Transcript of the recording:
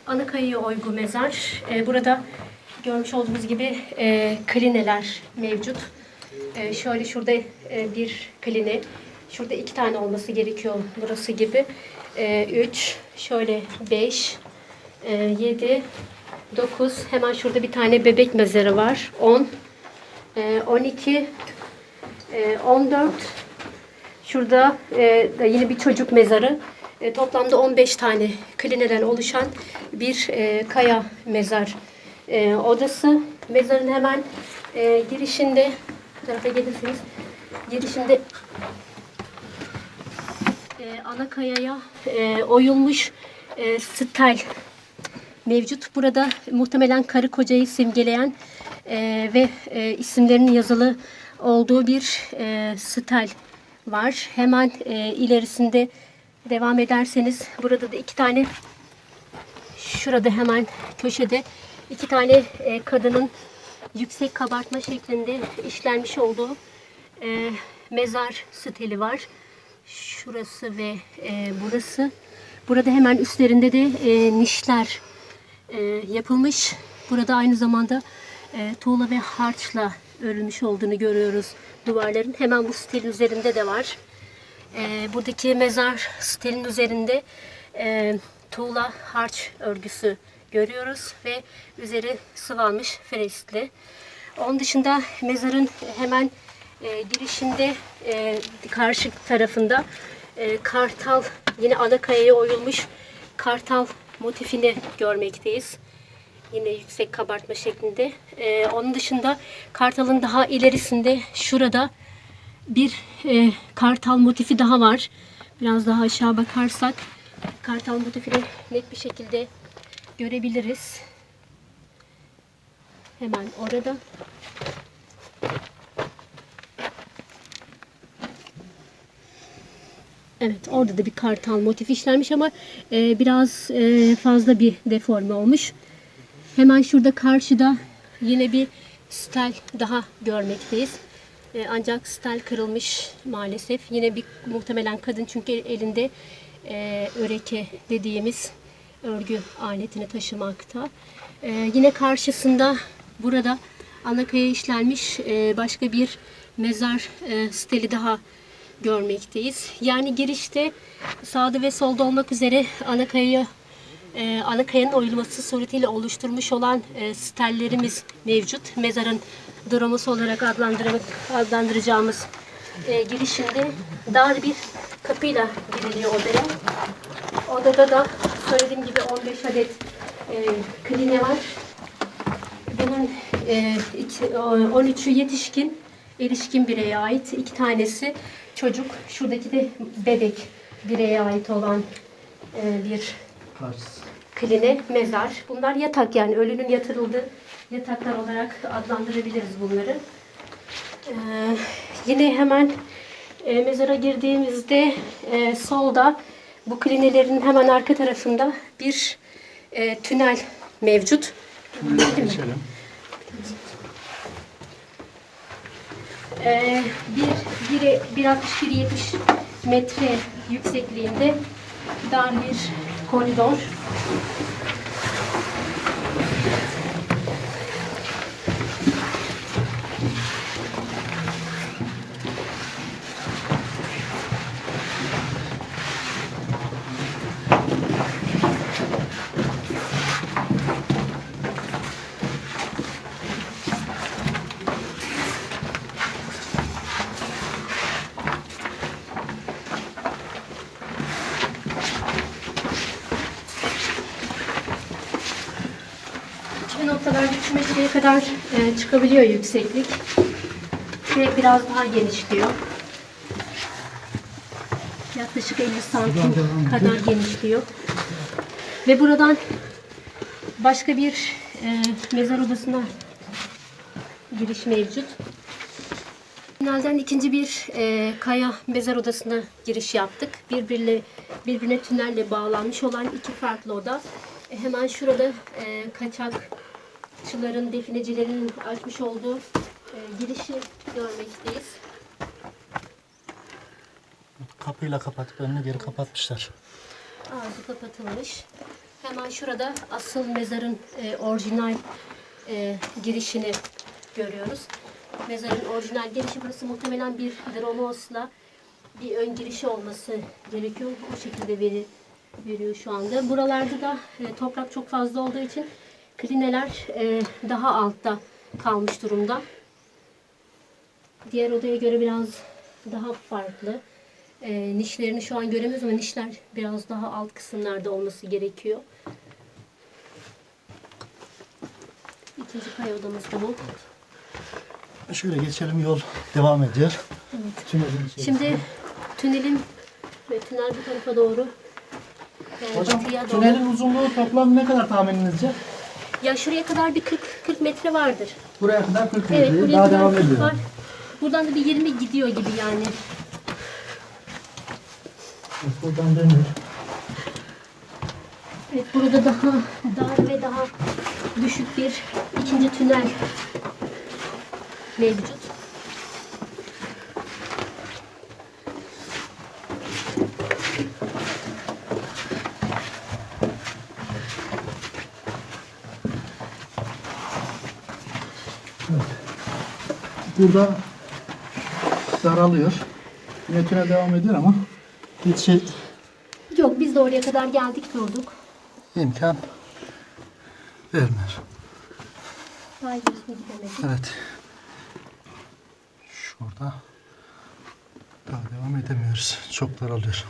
Anakaya'ya uygun mezar. Burada görmüş olduğunuz gibi klineler mevcut. Şöyle şurada bir kline. Şurada 2 tane olması gerekiyor burası gibi. 3, şöyle 5, 7, 9. Hemen şurada bir tane bebek mezarı var. 10, 12, 14. Şurada yine bir çocuk mezarı. Toplamda 15 tane klineden oluşan bir kaya mezar odası. Mezarın hemen girişinde, bu tarafa gelirseniz, girişinde ana kayaya oyulmuş stal mevcut. Burada muhtemelen karı kocayı simgeleyen ve isimlerinin yazılı olduğu bir stal var. Hemen ilerisinde devam ederseniz burada da 2 tane, şurada hemen köşede 2 tane kadının yüksek kabartma şeklinde işlenmiş olduğu mezar steli var. Şurası ve burası. Burada hemen üstlerinde de nişler yapılmış. Burada aynı zamanda tuğla ve harçla örülmüş olduğunu görüyoruz duvarların. Hemen bu stelin üzerinde de var. Buradaki mezar stelin üzerinde tuğla harç örgüsü görüyoruz ve üzeri sıvanmış freskli. Onun dışında mezarın hemen girişinde karşı tarafında kartal, yine ana kayaya oyulmuş kartal motifini görmekteyiz. Yine yüksek kabartma şeklinde. Onun dışında kartalın daha ilerisinde şurada bir kartal motifi daha var. Biraz daha aşağı bakarsak kartal motifini net bir şekilde görebiliriz. Hemen orada. Evet, orada da bir kartal motifi işlenmiş ama biraz fazla bir deforme olmuş. Hemen şurada karşıda yine bir stel daha görmekteyiz. Ancak stel kırılmış maalesef. Yine bir muhtemelen kadın, çünkü elinde öreke dediğimiz örgü aletini taşımakta. Yine karşısında burada anakaya işlenmiş başka bir mezar steli daha görmekteyiz. Yani girişte sağda ve solda olmak üzere ana kayanın oyulması suretiyle oluşturmuş olan stellerimiz mevcut. Mezarın droması olarak adlandıracağımız girişinde dar bir kapıyla giriliyor odaya. Odada da söylediğim gibi 15 adet kline var. Bunun 13'ü yetişkin, erişkin bireye ait. 2 tanesi çocuk. Şuradaki de bebek bireye ait olan bir kline, mezar. Bunlar yatak, yani ölünün yatırıldığı yataklar olarak adlandırabiliriz bunları. Yine hemen mezara girdiğimizde solda bu klinelerin hemen arka tarafında bir tünel mevcut. Değil mi? 1.60-1.70 metre yüksekliğinde dar bir koridor. Noktalarda 3 metreye kadar çıkabiliyor yükseklik ve biraz daha genişliyor. Yaklaşık 50 santim kadar genişliyor. Ve buradan başka bir mezar odasına giriş mevcut. Finalden ikinci bir kaya mezar odasına giriş yaptık. Birbirine tünelle bağlanmış olan 2 farklı oda. Hemen şurada kaçakçıların, definecilerin açmış olduğu girişi görmekteyiz. Kapıyla kapatıp önünü geri kapatmışlar. Ağzı kapatılmış. Hemen şurada asıl mezarın orijinal girişini görüyoruz. Mezarın orijinal girişi burası, muhtemelen bir dromosla bir ön girişi olması gerekiyor. O şekilde veriyor şu anda. Buralarda da toprak çok fazla olduğu için klineler daha altta kalmış durumda. Diğer odaya göre biraz daha farklı. Nişlerini şu an göremiyoruz ama nişler biraz daha alt kısımlarda olması gerekiyor. İkinci kaya odamız da bu. Şöyle geçelim, yol devam ediyor. Evet. Tünelin içerisinde. Şimdi tünel bu tarafa doğru. Hocam batıya doğru. tünelin uzunluğu toplam ne kadar tahmininizce? Ya şuraya kadar bir 40 metre vardır. Buraya kadar 40 Evet, metre. buraya Daha kadar devam 40 ediyor. var. Buradan da bir 20 gidiyor gibi yani. Evet, buradan dönüyor. Evet, burada daha dar ve daha düşük bir ikinci tünel mevcut. Burada daralıyor. Yine tünel devam ediyor ama hiç şey Yok, biz de oraya kadar geldik, durduk. imkan vermiyor. Daha ilerisine gidemedik. Evet. Şurada daha devam edemiyoruz. Çok daralıyor.